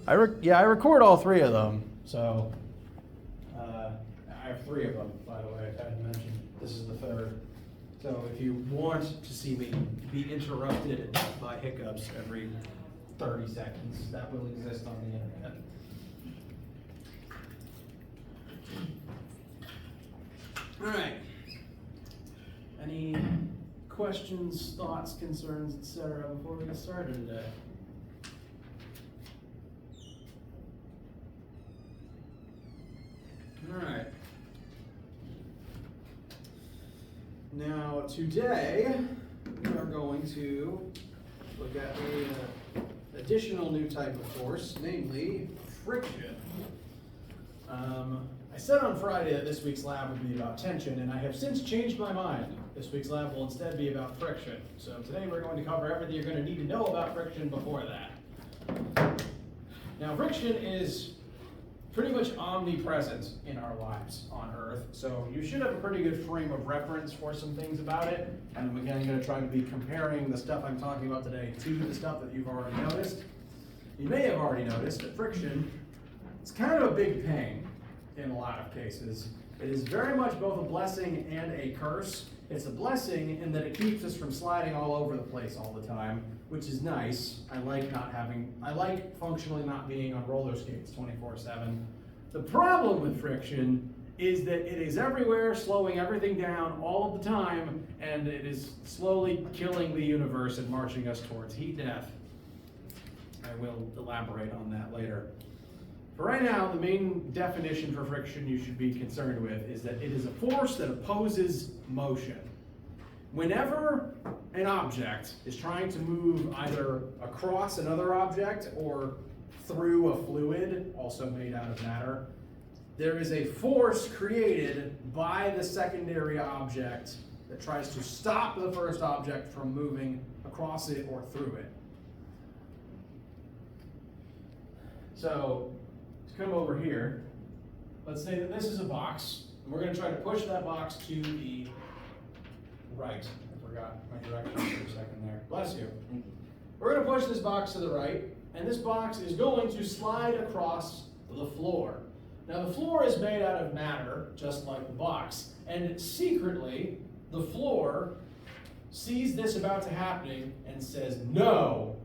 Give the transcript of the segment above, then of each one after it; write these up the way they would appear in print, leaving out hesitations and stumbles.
I record all three of them. So I have three of them, by the way. I hadn't mentioned this is the third. So if you want to see me be interrupted by hiccups every 30 seconds, that will exist on the internet. All right. Any questions, thoughts, concerns, etc. before we get started today? All right. Now today we are going to look at an additional new type of force, namely friction. I said on Friday that this week's lab would be about tension, and I have since changed my mind. This week's lab will instead be about friction. So today we're going to cover everything you're going to need to know about friction before that. Now friction is pretty much omnipresent in our lives on Earth, so you should have a pretty good frame of reference for some things about it. And again, I'm going to try to be comparing the stuff I'm talking about today to the stuff that you've already noticed. You may have already noticed that friction is kind of a big pain in a lot of cases. It is very much both a blessing and a curse. It's a blessing in that it keeps us from sliding all over the place all the time, which is nice. I like functionally not being on roller skates 24/7. The problem with friction is that it is everywhere, slowing everything down all of the time, and it is slowly killing the universe and marching us towards heat death. I will elaborate on that later. For right now, the main definition for friction you should be concerned with is that it is a force that opposes motion. Whenever an object is trying to move either across another object or through a fluid, also made out of matter, there is a force created by the secondary object that tries to stop the first object from moving across it or through it. So, to come over here, let's say that this is a box, and we're going to try to push that box to the right. I forgot my directions for a second there. Bless you. We're going to push this box to the right, and this box is going to slide across the floor. Now the floor is made out of matter, just like the box, and secretly, the floor sees this about to happen and says, no,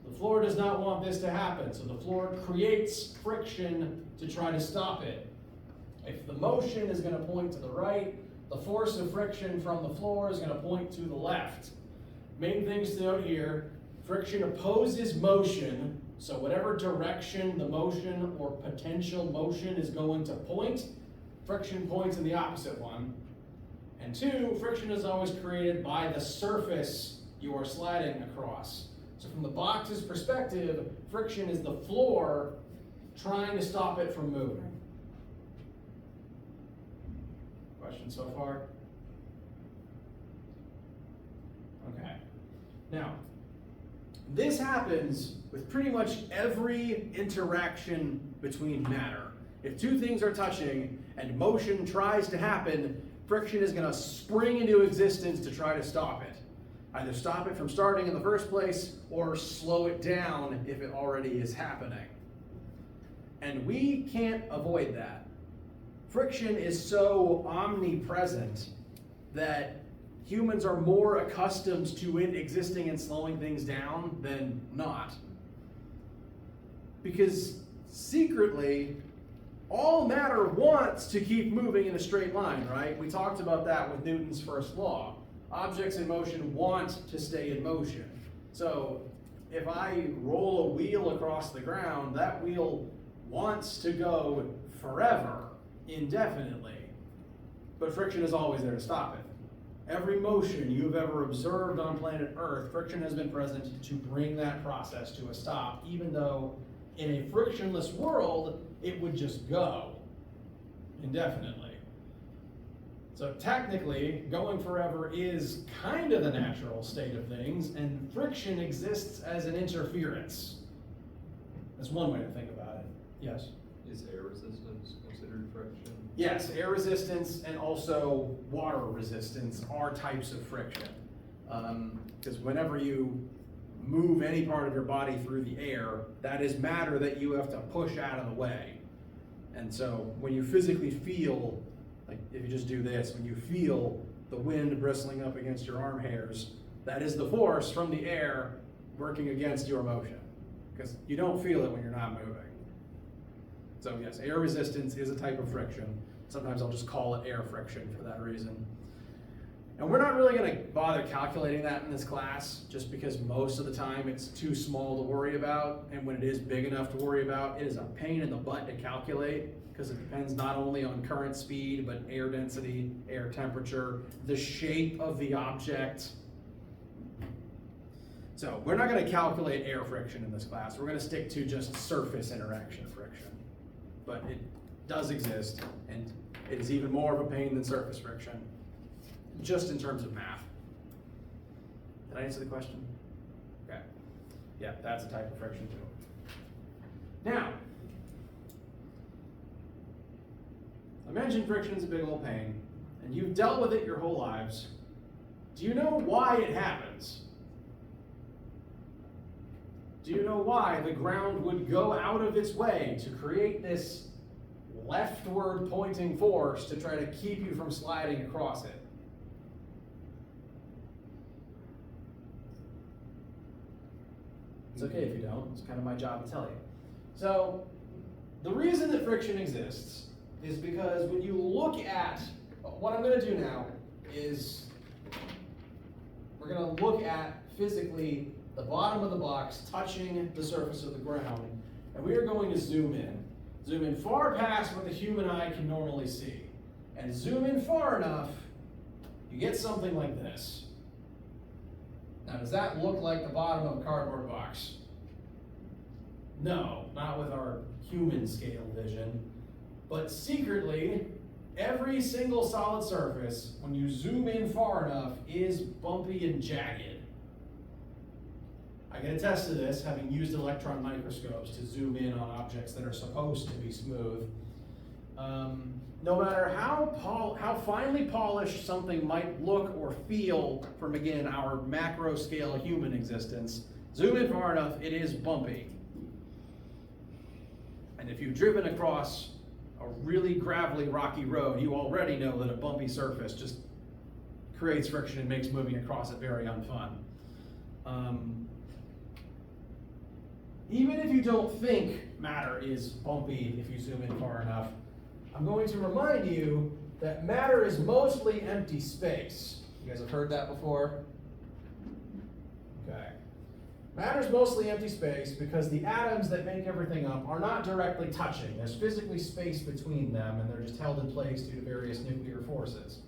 the floor does not want this to happen, so the floor creates friction to try to stop it. If the motion is going to point to the right, the force of friction from the floor is going to point to the left. Main things to note here, friction opposes motion, so whatever direction the motion or potential motion is going to point, friction points in the opposite one. And two, friction is always created by the surface you are sliding across. So from the box's perspective, friction is the floor trying to stop it from moving. Questions so far? Okay. Now, this happens with pretty much every interaction between matter. If two things are touching and motion tries to happen, friction is going to spring into existence to try to stop it. Either stop it from starting in the first place or slow it down if it already is happening. And we can't avoid that. Friction is so omnipresent that humans are more accustomed to it existing and slowing things down than not. Because secretly, all matter wants to keep moving in a straight line, right? We talked about that with Newton's first law. Objects in motion want to stay in motion. So if I roll a wheel across the ground, that wheel wants to go forever, indefinitely. But friction is always there to stop it. Every motion you've ever observed on planet Earth, friction has been present to bring that process to a stop, even though in a frictionless world, it would just go indefinitely. So technically, going forever is kind of the natural state of things, and friction exists as an interference. That's one way to think about it. Yes? Is air resistance considered friction? Yes, air resistance and also water resistance are types of friction. Because whenever you move any part of your body through the air, that is matter that you have to push out of the way. And so when you physically feel, like if you just do this, when you feel the wind bristling up against your arm hairs, that is the force from the air working against your motion, because you don't feel it when you're not moving. So yes, air resistance is a type of friction. Sometimes I'll just call it air friction for that reason. And we're not really going to bother calculating that in this class, just because most of the time it's too small to worry about, and when it is big enough to worry about, it is a pain in the butt to calculate, because it depends not only on current speed, but air density, air temperature, the shape of the object. So we're not going to calculate air friction in this class. We're going to stick to just surface interaction friction. But it does exist, and it is even more of a pain than surface friction, just in terms of math. Did I answer the question? Okay. Yeah, that's a type of friction too. Now, I mentioned friction's a big old pain, and you've dealt with it your whole lives. Do you know why it happens? Do you know why the ground would go out of its way to create this leftward pointing force to try to keep you from sliding across it? It's okay if you don't, it's kind of my job to tell you. So, the reason that friction exists is because when you look at, what I'm going to do now is, we're going to look at physically the bottom of the box touching the surface of the ground, and we are going to zoom in. Zoom in far past what the human eye can normally see. And zoom in far enough, you get something like this. Now, does that look like the bottom of a cardboard box? No, not with our human scale vision. But secretly, every single solid surface, when you zoom in far enough, is bumpy and jagged. I can attest to this, having used electron microscopes to zoom in on objects that are supposed to be smooth. No matter how finely polished something might look or feel from, again, our macro scale human existence, zoom in far enough, it is bumpy. And if you've driven across a really gravelly, rocky road, you already know that a bumpy surface just creates friction and makes moving across it very unfun. Even if you don't think matter is bumpy if you zoom in far enough, I'm going to remind you that matter is mostly empty space. You guys have heard that before? Okay. Matter is mostly empty space because the atoms that make everything up are not directly touching. There's physically space between them, and they're just held in place due to various nuclear forces.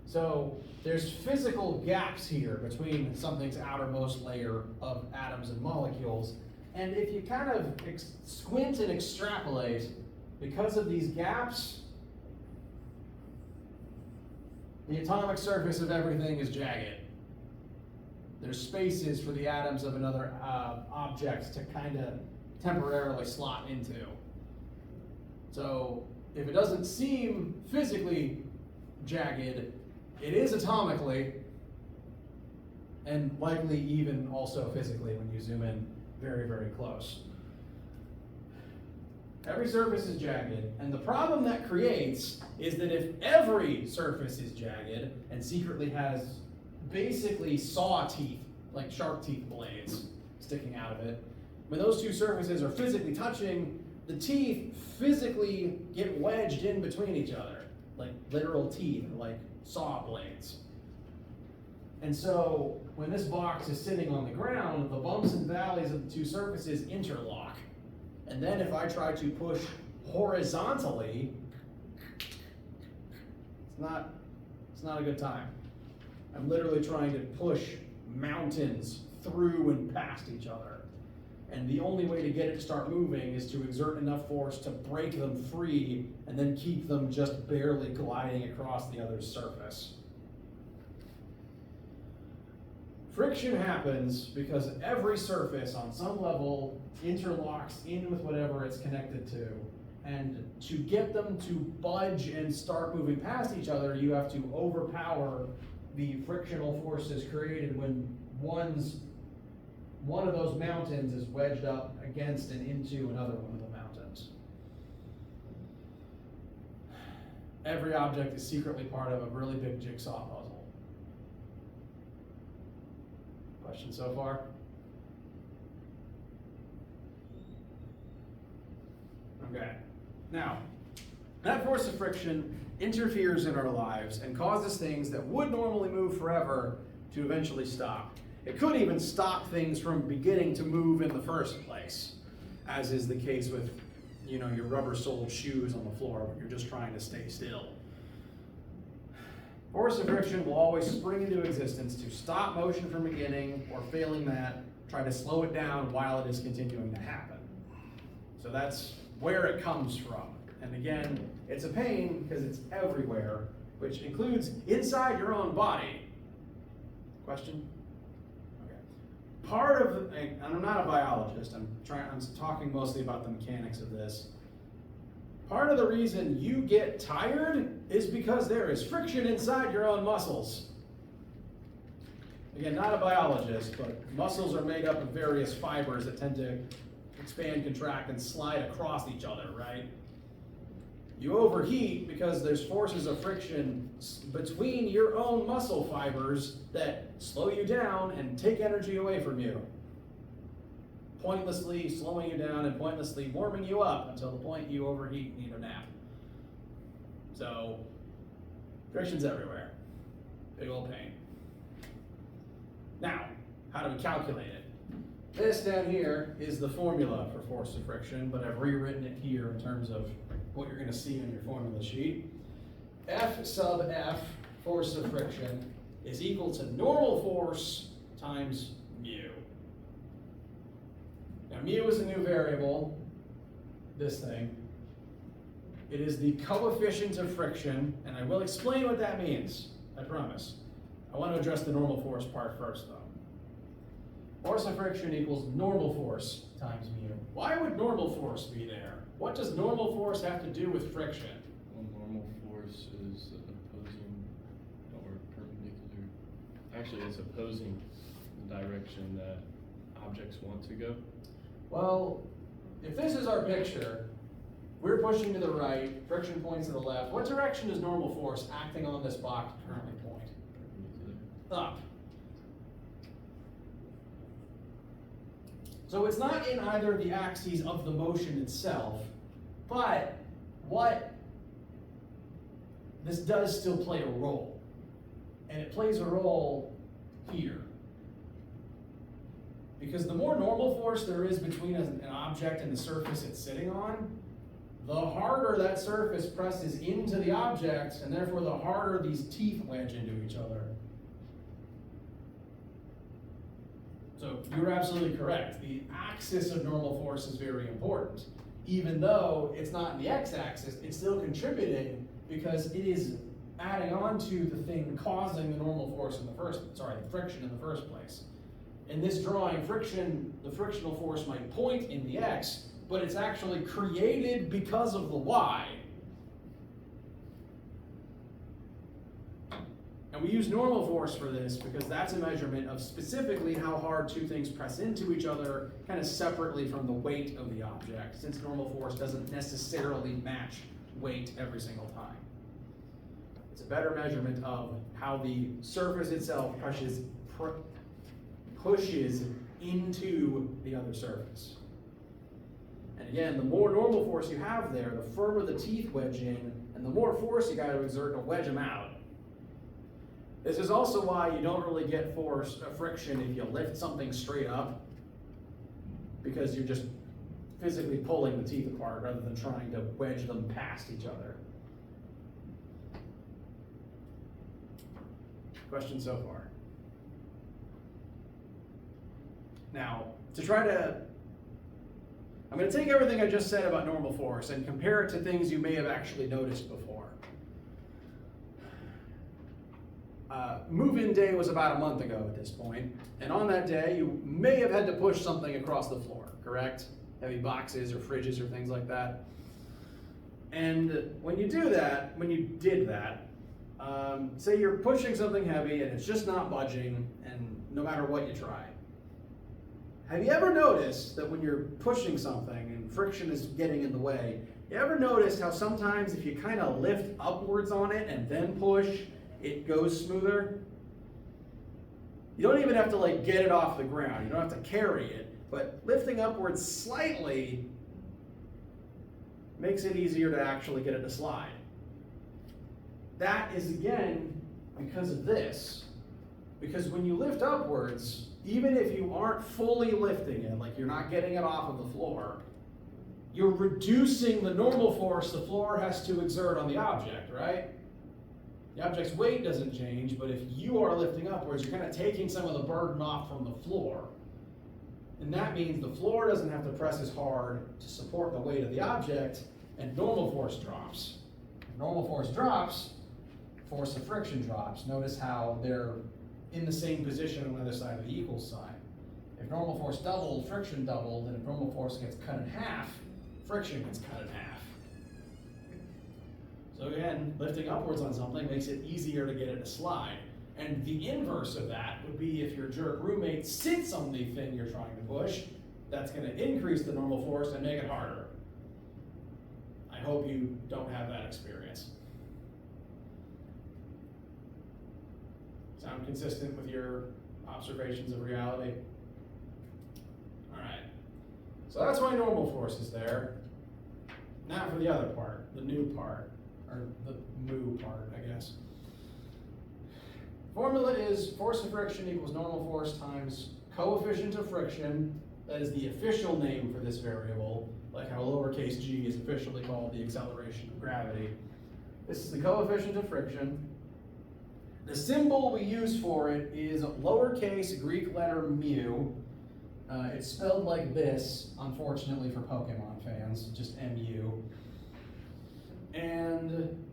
So there's physical gaps here between something's outermost layer of atoms and molecules. And if you kind of squint and extrapolate, because of these gaps, the atomic surface of everything is jagged. There's spaces for the atoms of another object to kind of temporarily slot into. So if it doesn't seem physically jagged, it is atomically, and likely even also physically when you zoom in very, very close. Every surface is jagged, and the problem that creates is that if every surface is jagged and secretly has basically saw teeth, like sharp teeth blades sticking out of it, when those two surfaces are physically touching, the teeth physically get wedged in between each other, like literal teeth, like saw blades. And so when this box is sitting on the ground, the bumps and valleys of the two surfaces interlock. And then if I try to push horizontally, it's not a good time. I'm literally trying to push mountains through and past each other. And the only way to get it to start moving is to exert enough force to break them free and then keep them just barely gliding across the other's surface. Friction happens because every surface on some level interlocks in with whatever it's connected to. And to get them to budge and start moving past each other, you have to overpower the frictional forces created when one of those mountains is wedged up against and into another one of the mountains. Every object is secretly part of a really big jigsaw puzzle. Question so far? Okay. Now, that force of friction interferes in our lives and causes things that would normally move forever to eventually stop. It could even stop things from beginning to move in the first place, as is the case with, your rubber-soled shoes on the floor when you're just trying to stay still. Force of friction will always spring into existence to stop motion from beginning, or failing that, try to slow it down while it is continuing to happen. So that's where it comes from. And again, it's a pain because it's everywhere, which includes inside your own body. Question? Okay. Part of, and I'm not a biologist, I'm talking mostly about the mechanics of this. Part of the reason you get tired is because there is friction inside your own muscles. Again, not a biologist, but muscles are made up of various fibers that tend to expand, contract, and slide across each other, right? You overheat because there's forces of friction between your own muscle fibers that slow you down and take energy away from you, pointlessly slowing you down and pointlessly warming you up until the point you overheat and need a nap. So, friction's everywhere. Big old pain. Now, how do we calculate it? This down here is the formula for force of friction, but I've rewritten it here in terms of what you're going to see on your formula sheet. F sub F, force of friction, is equal to normal force times mu. Now mu is a new variable, this thing. It is the coefficient of friction, and I will explain what that means, I promise. I want to address the normal force part first, though. Force of friction equals normal force times mu. Why would normal force be there? What does normal force have to do with friction? Well, normal force is opposing or perpendicular. Actually, it's opposing the direction that objects want to go. Well, if this is our picture, we're pushing to the right, friction points to the left. What direction does normal force acting on this box currently point? Up. So it's not in either of the axes of the motion itself, but this does still play a role. And it plays a role here. Because the more normal force there is between an object and the surface it's sitting on, the harder that surface presses into the object, and therefore the harder these teeth wedge into each other. So you're absolutely correct. The axis of normal force is very important. Even though it's not in the x-axis, it's still contributing because it is adding on to the thing causing the normal force in the friction in the first place. In this drawing, the frictional force might point in the x, but it's actually created because of the y. And we use normal force for this because that's a measurement of specifically how hard two things press into each other, kind of separately from the weight of the object, since normal force doesn't necessarily match weight every single time. It's a better measurement of how the surface itself pushes into the other surface. And again, the more normal force you have there, the firmer the teeth wedge in, and the more force you got to exert to wedge them out. This is also why you don't really get friction if you lift something straight up, because you're just physically pulling the teeth apart rather than trying to wedge them past each other. Questions so far? Now, I'm going to take everything I just said about normal force and compare it to things you may have actually noticed before. Move-in day was about a month ago at this point, and on that day you may have had to push something across the floor, correct? Heavy boxes or fridges or things like that. And when you did that, say you're pushing something heavy and it's just not budging, and no matter what you try. have you ever noticed that when you're pushing something and friction is getting in the way, you ever noticed how sometimes if you kind of lift upwards on it and then push, it goes smoother? You don't even have to like get it off the ground. You don't have to carry it, but lifting upwards slightly makes it easier to actually get it to slide. That is again because of this. Because when you lift upwards, even if you aren't fully lifting it, like you're not getting it off of the floor, you're reducing the normal force the floor has to exert on the object, right? The object's weight doesn't change, but if you are lifting upwards, you're kind of taking some of the burden off from the floor. And that means the floor doesn't have to press as hard to support the weight of the object, and normal force drops. If normal force drops, force of friction drops. Notice how they're in the same position on the other side of the equals sign. If normal force doubled, friction doubled, and if normal force gets cut in half, friction gets cut in half. So again, lifting upwards on something makes it easier to get it to slide. And the inverse of that would be if your jerk roommate sits on the thing you're trying to push, that's going to increase the normal force and make it harder. I hope you don't have that experience. Sound consistent with your observations of reality? All right. So that's why normal force is there. Now for the other part, the new part, or the mu part, I guess. Formula is force of friction equals normal force times coefficient of friction. That is the official name for this variable, like how lowercase g is officially called the acceleration of gravity. This is the coefficient of friction. The symbol we use for it is lowercase Greek letter mu. It's spelled like this, unfortunately for Pokemon fans, just mu. And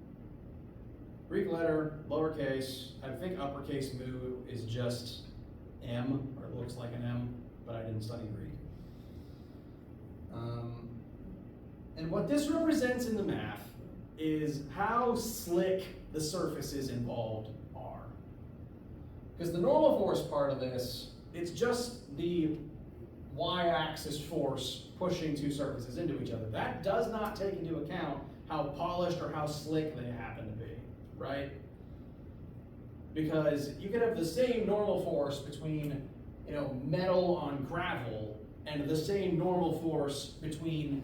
Greek letter, lowercase, I think uppercase mu is just M, or it looks like an M, but I didn't study Greek. And what this represents in the math is how slick the surfaces involved are. Because the normal force part of this, it's just the y-axis force pushing two surfaces into each other. That does not take into account how polished or how slick they happen to be, right? Because you could have the same normal force between, metal on gravel and the same normal force between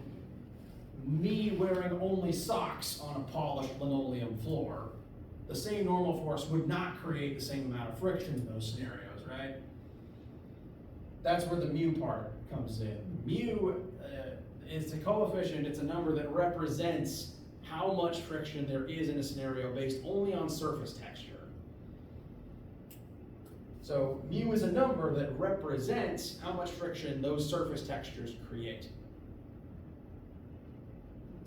me wearing only socks on a polished linoleum floor. The same normal force would not create the same amount of friction in those scenarios, right? That's where the mu part comes in. Mu is a coefficient, it's a number that represents how much friction there is in a scenario based only on surface texture. So mu is a number that represents how much friction those surface textures create.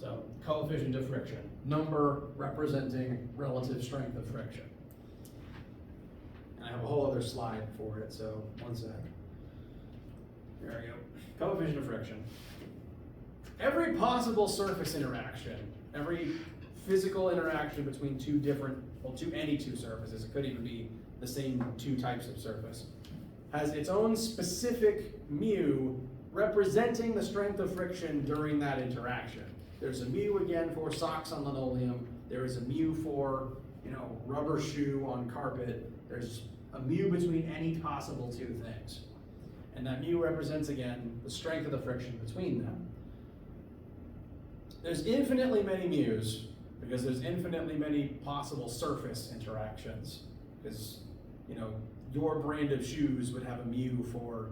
So coefficient of friction, number representing relative strength of friction. And I have a whole other slide for it, so one sec. There we go. Coefficient of friction. Every possible surface interaction, every physical interaction between any two surfaces, it could even be the same two types of surface, has its own specific mu representing the strength of friction during that interaction. There's a mu again for socks on linoleum. There is a mu for, rubber shoe on carpet. There's a mu between any possible two things. And that mu represents, again, the strength of the friction between them. There's infinitely many mu's because there's infinitely many possible surface interactions. Because, your brand of shoes would have a mu for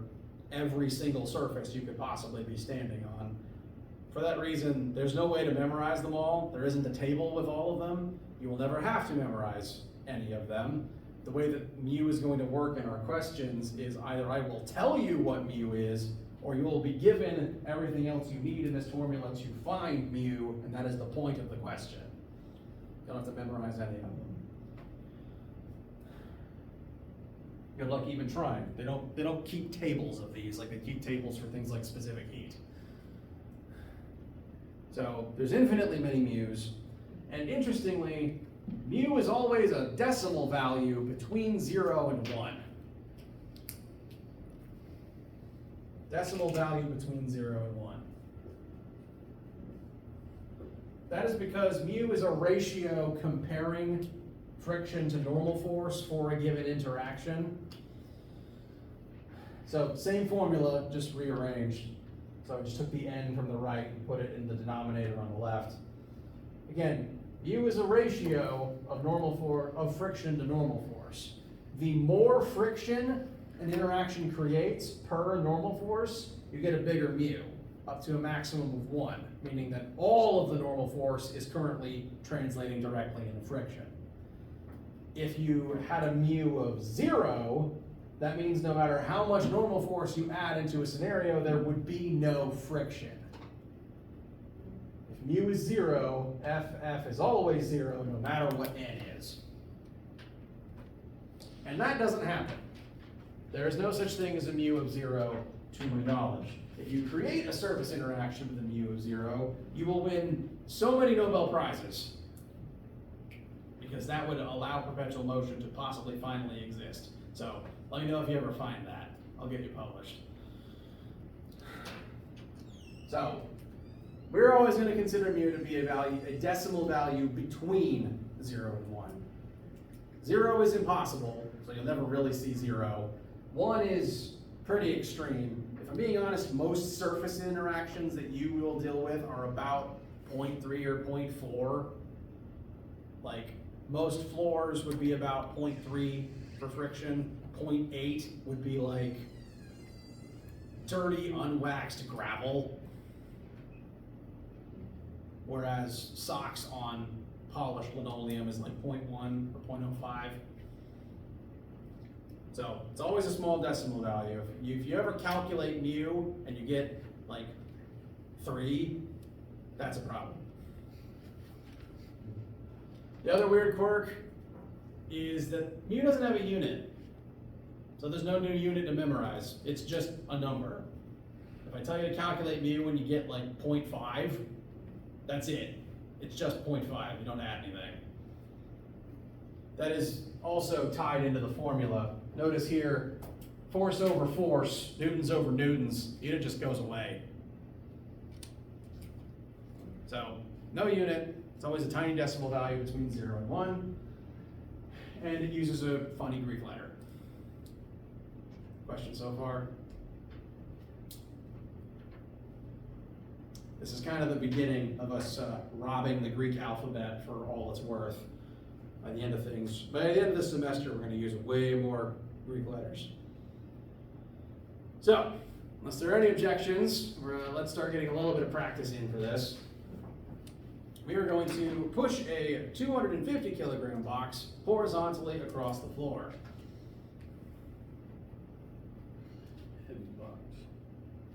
every single surface you could possibly be standing on. For that reason, there's no way to memorize them all. There isn't a table with all of them. You will never have to memorize any of them. The way that mu is going to work in our questions is either I will tell you what mu is, or you will be given everything else you need in this formula to find mu, and that is the point of the question. You don't have to memorize any of them. Good luck even trying. They don't keep tables of these like they keep tables for things like specific heat. So there's infinitely many mu's, and interestingly, mu is always a decimal value between 0 and 1. decimal value between 0 and 1. That is because mu is a ratio comparing friction to normal force for a given interaction. So same formula, just rearranged. So I just took the n from the right and put it in the denominator on the left. Again, mu is a ratio of friction to normal force. The more friction an interaction creates per normal force, you get a bigger mu, up to a maximum of 1, meaning that all of the normal force is currently translating directly into friction. If you had a mu of 0, that means no matter how much normal force you add into a scenario, there would be no friction. If mu is 0, F is always 0, no matter what n is. And that doesn't happen. There is no such thing as a mu of 0 to my knowledge. If you create a surface interaction with a mu of 0, you will win so many Nobel Prizes, because that would allow perpetual motion to possibly finally exist. So let me know if you ever find that. I'll get you published. So we're always going to consider mu to be a decimal value between 0 and 1. 0 is impossible, so you'll never really see 0. 1 is pretty extreme. If I'm being honest, most surface interactions that you will deal with are about 0.3 or 0.4. Like, most floors would be about 0.3 for friction. 0.8 would be like dirty, unwaxed gravel. Whereas socks on polished linoleum is like 0.1 or 0.05. So it's always a small decimal value. If you ever calculate mu and you get like 3, that's a problem. The other weird quirk is that mu doesn't have a unit. So there's no new unit to memorize. It's just a number. If I tell you to calculate mu and you get like 0.5, that's it. It's just 0.5. You don't add anything. That is also tied into the formula. Notice here, force over force, newtons over newtons, unit just goes away. So no unit. It's always a tiny decimal value between 0 and 1. And it uses a funny Greek letter. Question so far? This is kind of the beginning of us robbing the Greek alphabet for all it's worth by the end of things. By the end of this semester, we're going to use way more Greek letters. So, unless there are any objections, let's start getting a little bit of practice in for this. We are going to push a 250 kilogram box horizontally across the floor. Heavy box.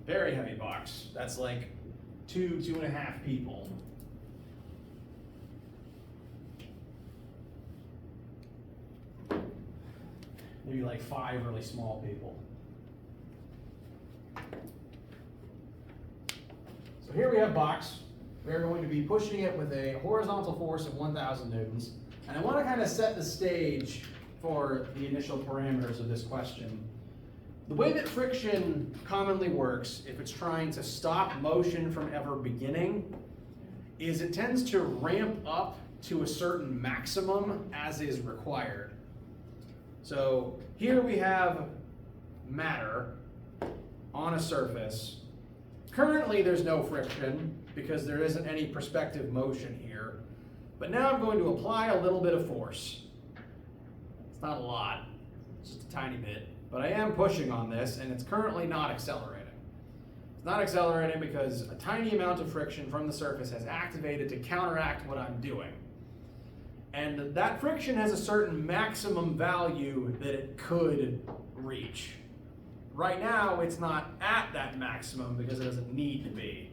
Very heavy box. That's like 2.5 people. Maybe like 5 really small people. So here we have box. We're going to be pushing it with a horizontal force of 1,000 newtons. And I want to kind of set the stage for the initial parameters of this question. The way that friction commonly works, if it's trying to stop motion from ever beginning, is it tends to ramp up to a certain maximum as is required. So here we have matter on a surface. Currently there's no friction because there isn't any perspective motion here. But now I'm going to apply a little bit of force. It's not a lot, it's just a tiny bit. But I am pushing on this, and it's currently not accelerating. It's not accelerating because a tiny amount of friction from the surface has activated to counteract what I'm doing. And that friction has a certain maximum value that it could reach. Right now, it's not at that maximum because it doesn't need to be.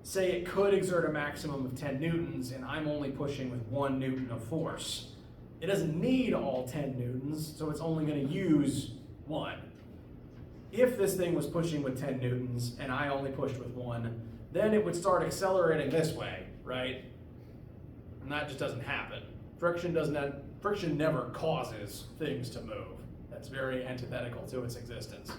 Say it could exert a maximum of 10 newtons, and I'm only pushing with 1 newton of force. It doesn't need all 10 newtons, so it's only going to use 1. If this thing was pushing with 10 newtons and I only pushed with 1, then it would start accelerating this way, right? And that just doesn't happen. Friction never causes things to move. That's very antithetical to its existence.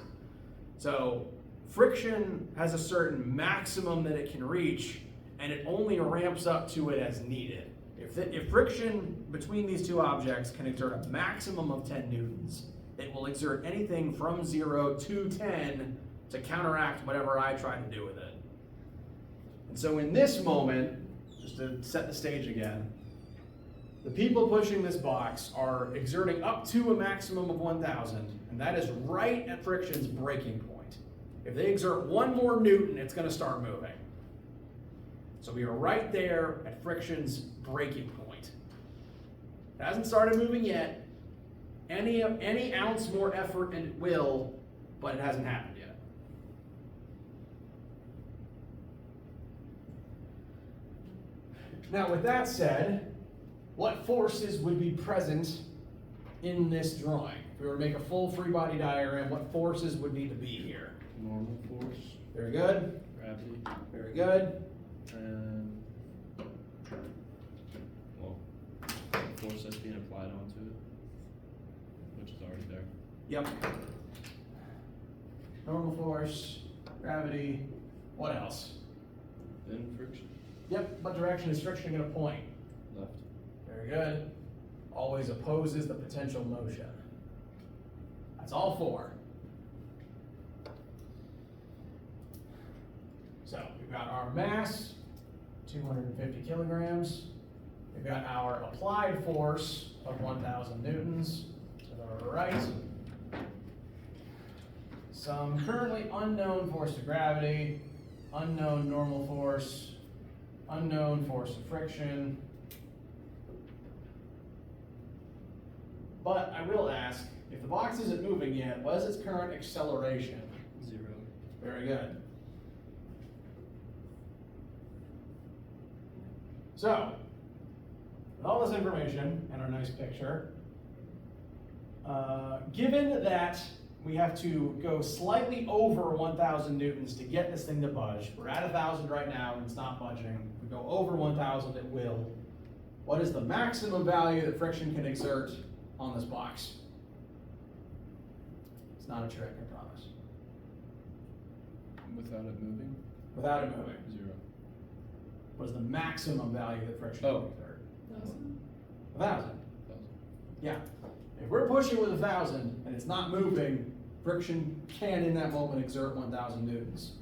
So friction has a certain maximum that it can reach, and it only ramps up to it as needed. If friction between these two objects can exert a maximum of 10 newtons, it will exert anything from 0 to 10 to counteract whatever I try to do with it. And so in this moment, just to set the stage again, the people pushing this box are exerting up to a maximum of 1,000, and that is right at friction's breaking point. If they exert one more newton, it's going to start moving. So we are right there at friction's breaking point. It hasn't started moving yet. Any ounce more effort and it will, but it hasn't happened yet. Now with that said, what forces would be present in this drawing? If we were to make a full free body diagram, what forces would need to be here? Normal force, Very good. gravity, Very good. and, well, force that's being applied onto it, which is already there. Yep. Normal force, gravity, what else? Then friction, Yep, what direction is friction going to point? left. Very good. Always opposes the potential motion. That's all four. So we've got our mass, 250 kilograms. We've got our applied force of 1,000 newtons to the right. Some currently unknown force of gravity, unknown normal force, unknown force of friction. But I will ask, if the box isn't moving yet, what is its current acceleration? 0. Very good. So, with all this information and our nice picture, given that we have to go slightly over 1,000 newtons to get this thing to budge, we're at 1,000 right now and it's not budging. If we go over 1,000, it will. What is the maximum value that friction can exert on this box? It's not a trick, I promise. Without it moving, Without it moving, 0. what is the maximum value that friction Oh. can exert? 1,000. 1,000. 1,000. Yeah. If we're pushing with 1,000 and it's not moving, friction can in that moment exert 1,000 newtons.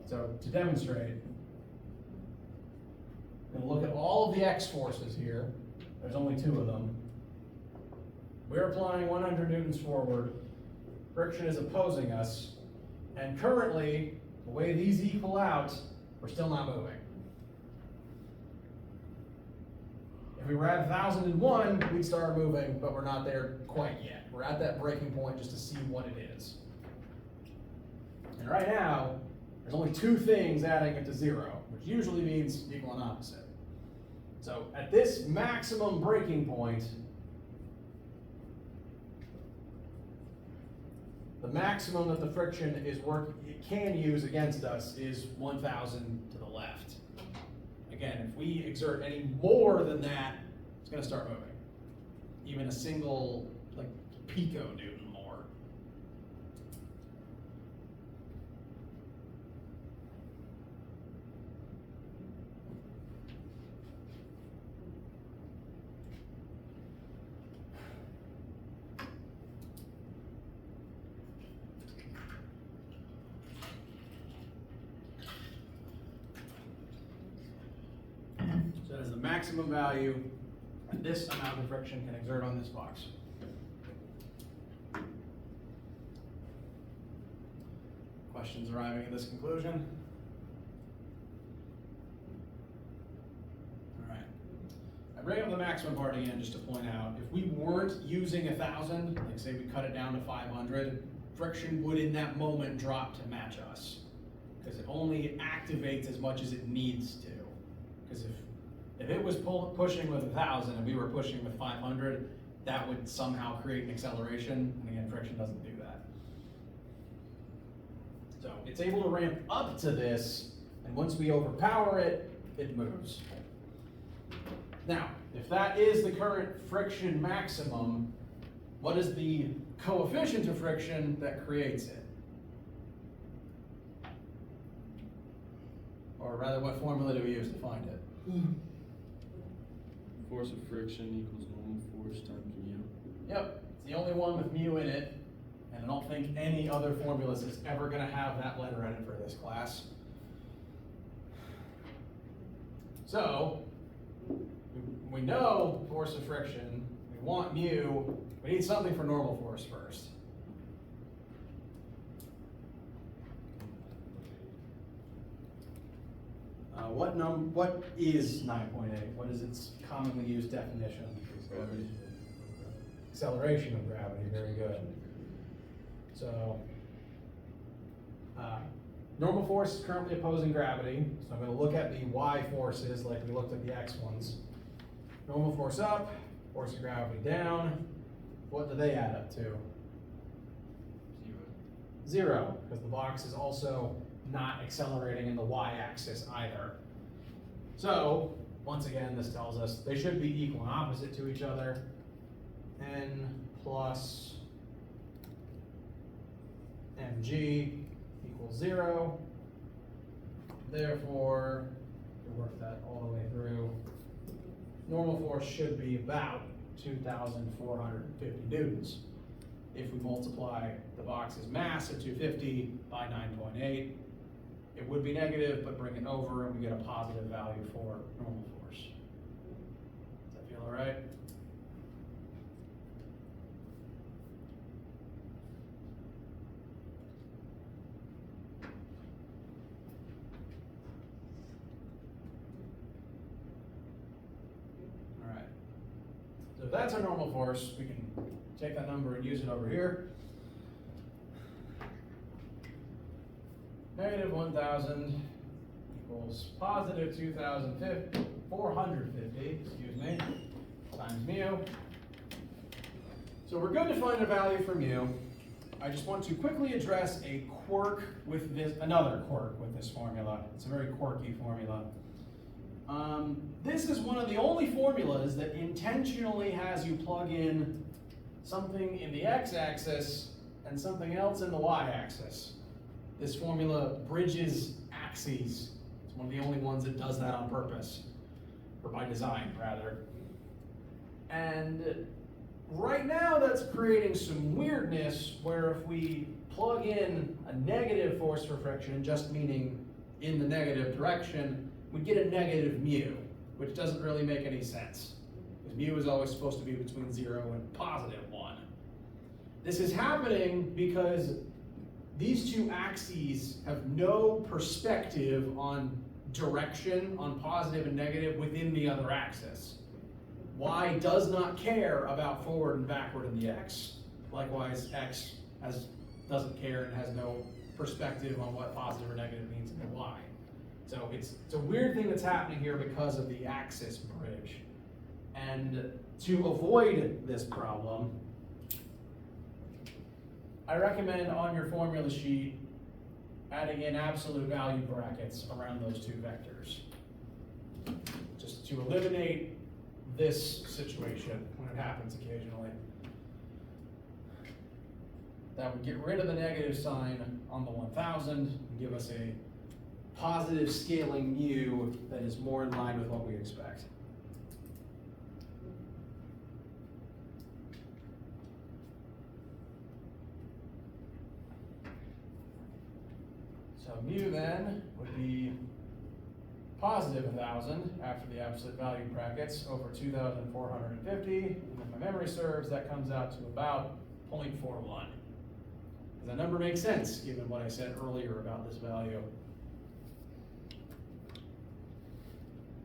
So to demonstrate, we're going to look at all of the X forces here. There's only two of them. We're applying 100 newtons forward. Friction is opposing us. And currently, the way these equal out, we're still not moving. If we were at 1,001, we'd start moving, but we're not there quite yet. We're at that breaking point just to see what it is. And right now, there's only two things adding it to 0, which usually means equal and opposite. So at this maximum breaking point, the maximum that the friction it can use against us is 1,000 to the left. Again, if we exert any more than that, it's going to start moving. Even a single, like, piconewton more. So that is the maximum value that this amount of friction can exert on this box. Questions arriving at this conclusion? All right. I bring up the maximum part again just to point out, if we weren't using 1,000, like say we cut it down to 500, friction would in that moment drop to match us. Because it only activates as much as it needs to. Because if it was pushing with 1,000 and we were pushing with 500, that would somehow create an acceleration, and again, friction doesn't do that. So it's able to ramp up to this, and once we overpower it, it moves. Now, if that is the current friction maximum, what is the coefficient of friction that creates it? Or rather, what formula do we use to find it? Force of friction equals normal force times mu. Yep, it's the only one with mu in it, and I don't think any other formulas is ever gonna have that letter in it for this class. So, we know force of friction, we want mu, we need something for normal force first. What is 9.8? What is its commonly used definition? Acceleration of gravity, very good. So, normal force is currently opposing gravity, so I'm going to look at the y forces like we looked at the x ones. Normal force up, force of gravity down. What do they add up to? 0, because the box is also not accelerating in the y-axis either. So, once again, this tells us they should be equal and opposite to each other. N plus mg equals 0. Therefore, we work that all the way through. Normal force should be about 2,450 newtons. If we multiply the box's mass at 250 by 9.8, it would be negative, but bring it over and we get a positive value for normal force. Does that feel all right? All right. So if that's our normal force, we can take that number and use it over here. Negative 1,000 equals positive 2,450, excuse me, times mu. So we're going to find a value for mu. I just want to quickly address a quirk with this, another quirk with this formula. It's a very quirky formula. This is one of the only formulas that intentionally has you plug in something in the x-axis and something else in the y-axis. This formula bridges axes. It's one of the only ones that does that on purpose, or by design, rather. And right now that's creating some weirdness where if we plug in a negative force for friction, just meaning in the negative direction, we get a negative mu, which doesn't really make any sense. Because mu is always supposed to be between 0 and positive 1. This is happening because these two axes have no perspective on direction, on positive and negative within the other axis. Y does not care about forward and backward in the x. Likewise, x doesn't care and has no perspective on what positive or negative means in the y. So it's a weird thing that's happening here because of the axis bridge. And to avoid this problem, I recommend on your formula sheet adding in absolute value brackets around those two vectors. Just to eliminate this situation when it happens occasionally. That would get rid of the negative sign on the 1,000 and give us a positive scaling mu that is more in line with what we expect. So mu then would be positive 1,000 after the absolute value brackets over 2,450. And if my memory serves, that comes out to about 0.41. Does that number make sense given what I said earlier about this value?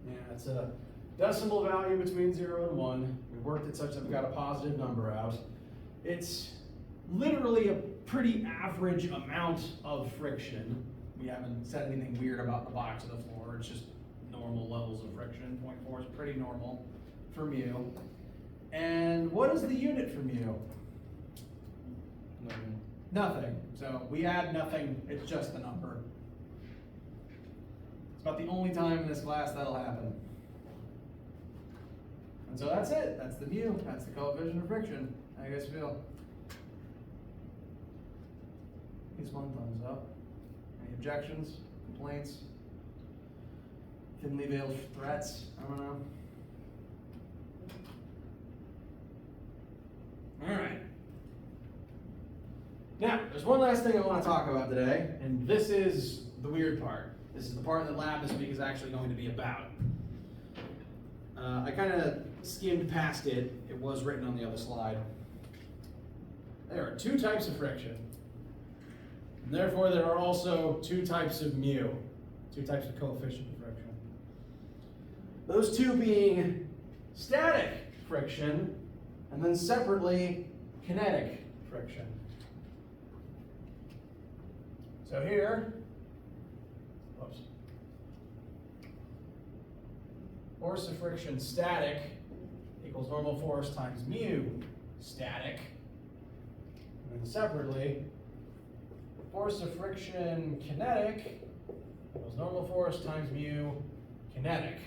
Yeah, it's a decimal value between 0 and 1. We worked it such that we got a positive number out. It's literally a pretty average amount of friction. We haven't said anything weird about the box or the floor. It's just normal levels of friction. 0.4 is pretty normal for mu. And what is the unit for mu? Nothing. Nothing. So we add nothing, it's just the number. It's about the only time in this class that'll happen. And so that's it. That's the mu. That's the coefficient of friction. How you guys feel? At least one thumbs up. Any objections? Complaints? thinly veiled threats, I don't know. All right. Now, there's one last thing I want to talk about today, and this is the weird part. This is the part of the lab this week is actually going to be about. I kind of skimmed past it. It was written on the other slide. There are two types of friction. And therefore, there are also two types of mu, two types of coefficient of friction. Those two being static friction, and then separately kinetic friction. So here, whoops. Force of friction static equals normal force times mu static. And then separately, force of friction kinetic equals normal force times mu kinetic.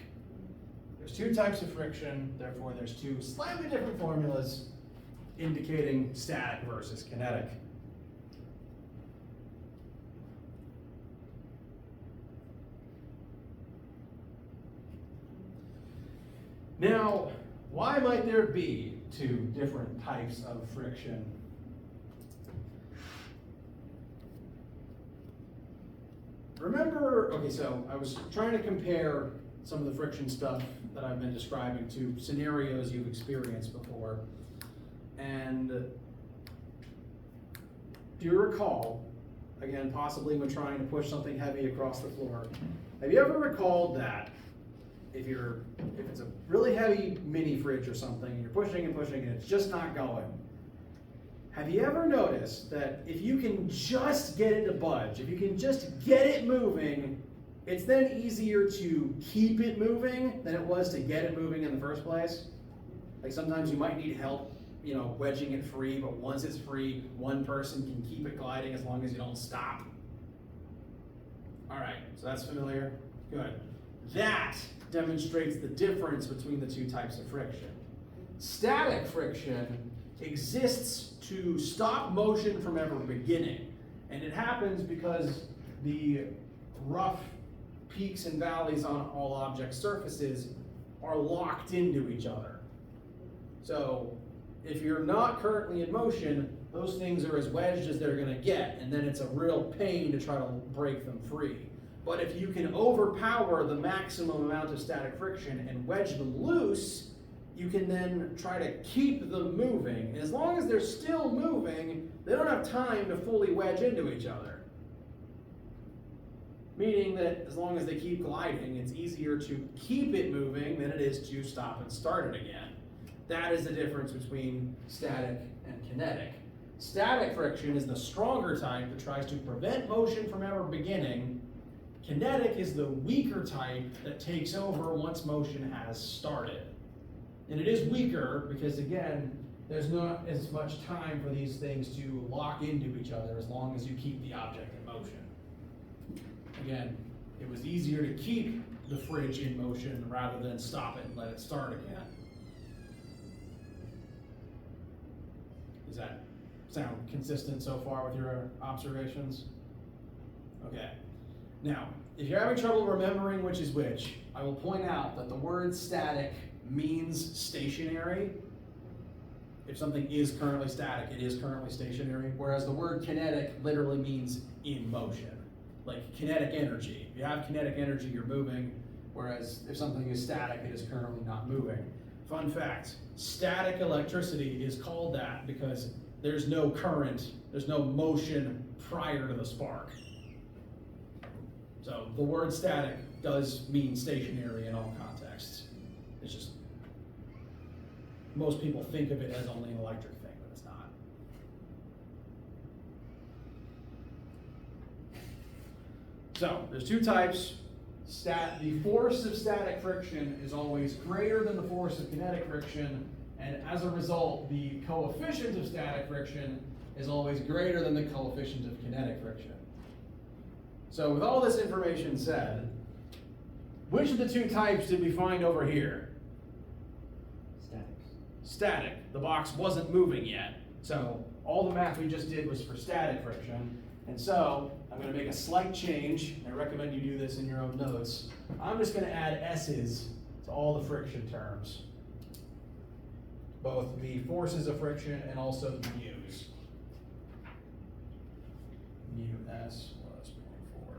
There's two types of friction, therefore there's two slightly different formulas indicating static versus kinetic. Now, why might there be two different types of friction? Remember, okay, so I was trying to compare some of the friction stuff that I've been describing to scenarios you've experienced before. And do you recall, again, possibly when trying to push something heavy across the floor, have you ever recalled that if it's a really heavy mini fridge or something, and you're pushing and pushing and it's just not going, have you ever noticed that if you can just get it to budge, if you can just get it moving, it's then easier to keep it moving than it was to get it moving in the first place? Like sometimes you might need help, wedging it free, but once it's free, one person can keep it gliding as long as you don't stop. All right, so that's familiar? Good. That demonstrates the difference between the two types of friction. Static friction exists to stop motion from ever beginning. And it happens because the rough peaks and valleys on all object surfaces are locked into each other. So if you're not currently in motion, those things are as wedged as they're going to get, and then it's a real pain to try to break them free. But if you can overpower the maximum amount of static friction and wedge them loose, you can then try to keep them moving. And as long as they're still moving, they don't have time to fully wedge into each other. Meaning that as long as they keep gliding, it's easier to keep it moving than it is to stop and start it again. That is the difference between static and kinetic. Static friction is the stronger type that tries to prevent motion from ever beginning. Kinetic is the weaker type that takes over once motion has started. And it is weaker because, again, there's not as much time for these things to lock into each other as long as you keep the object in motion. Again, it was easier to keep the fridge in motion rather than stop it and let it start again. Does that sound consistent so far with your observations? Okay. Now, if you're having trouble remembering which is which, I will point out that the word static means stationary. If something is currently static, it is currently stationary, whereas the word kinetic literally means in motion, like kinetic energy. If you have kinetic energy, you're moving, whereas if something is static, it is currently not moving. Fun fact, static electricity is called that because there's no current, there's no motion prior to the spark. So the word static does mean stationary in all contexts. It's just, most people think of it as only an electric thing, but it's not. So there's two types. The force of static friction is always greater than the force of kinetic friction, and as a result, the coefficient of static friction is always greater than the coefficient of kinetic friction. So with all this information said, which of the two types did we find over here? Static. Static. The box wasn't moving yet. So all the math we just did was for static friction. And so I'm going to make a slight change. I recommend you do this in your own notes. I'm just going to add S's to all the friction terms, both the forces of friction and also the mu's. Mu S was 0.4.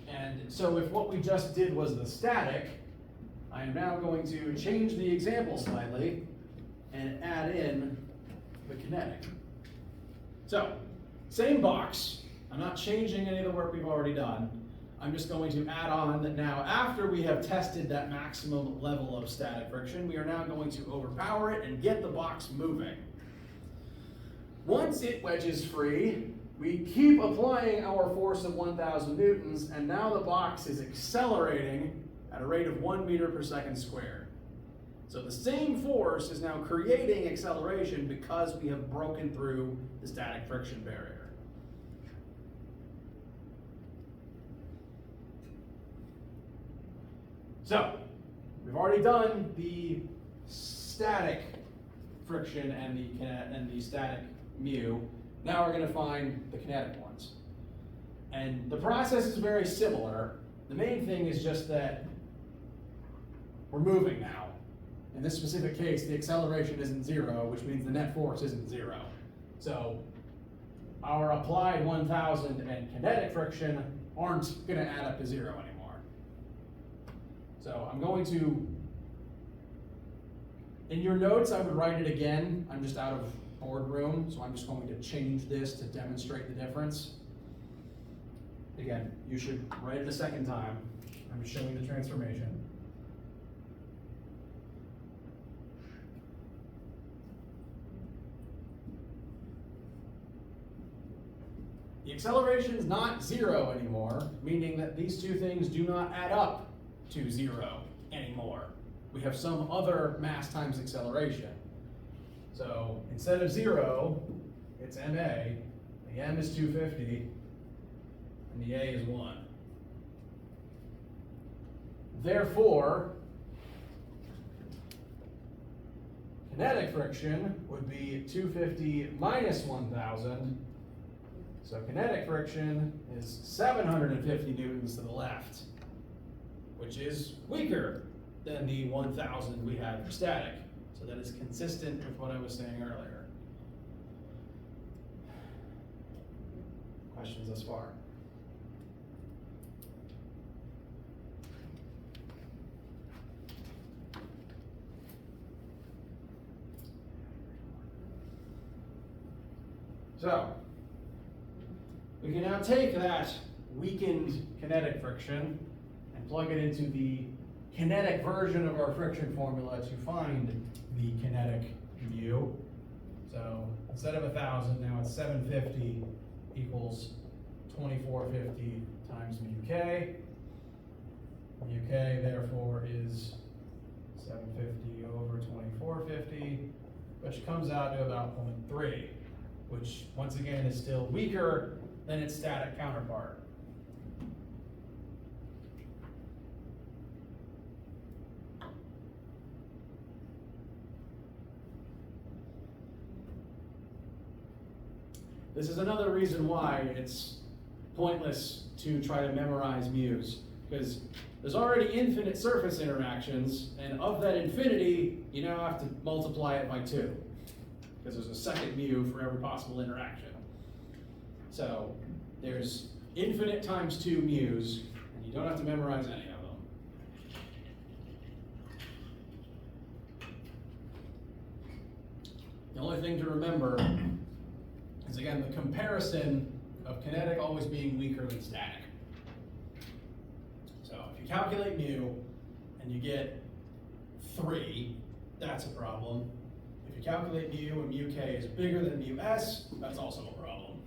And so if what we just did was the static, I am now going to change the example slightly and add in the kinetic. So, same box. I'm not changing any of the work we've already done. I'm just going to add on that now, after we have tested that maximum level of static friction, we are now going to overpower it and get the box moving. Once it wedges free, we keep applying our force of 1,000 newtons, and now the box is accelerating at a rate of 1 meter per second squared. So the same force is now creating acceleration because we have broken through the static friction barrier. So, we've already done the static friction and the static mu. Now we're going to find the kinetic ones. And the process is very similar. The main thing is just that we're moving now. In this specific case, the acceleration isn't zero, which means the net force isn't zero. So our applied 1,000 and kinetic friction aren't going to add up to zero anymore. So I'm going to, in your notes, I would write it again. I'm just out of boardroom, so I'm just going to change this to demonstrate the difference. Again, you should write it a second time. I'm just showing the transformation. The acceleration is not zero anymore, meaning that these two things do not add up to zero anymore. We have some other mass times acceleration. So instead of zero, it's ma, the m is 250, and the a is 1. Therefore, kinetic friction would be 250 minus 1,000. So kinetic friction is 750 newtons to the left, which is weaker than the 1,000 we had for static. So that is consistent with what I was saying earlier. Questions thus far? So, we can now take that weakened kinetic friction and plug it into the kinetic version of our friction formula to find the kinetic mu. So instead of 1,000, now it's 750 equals 2450 times mu k. Mu k therefore is 750 over 2450, which comes out to about 0.3, which once again is still weaker than its static counterpart. This is another reason why it's pointless to try to memorize mu's, because there's already infinite surface interactions, and of that infinity, you now have to multiply it by 2, because there's a second mu for every possible interaction. So there's infinite times 2 mu's, and you don't have to memorize any of them. The only thing to remember is, again, the comparison of kinetic always being weaker than static. So if you calculate mu and you get 3, that's a problem. If you calculate mu and mu k is bigger than mu s, that's also a problem.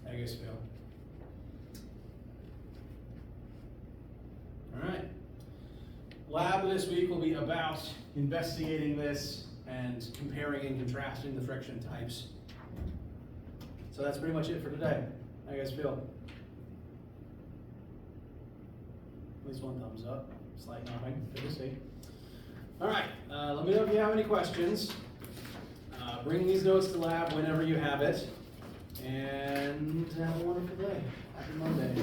How do you guys feel? All right. Lab this week will be about investigating this and comparing and contrasting the friction types. So that's pretty much it for today. How do you guys feel? least one thumbs up, slight nodding, good to see. All right, let me know if you have any questions. Bring these notes to lab whenever you have it, and have a wonderful day. Happy Monday.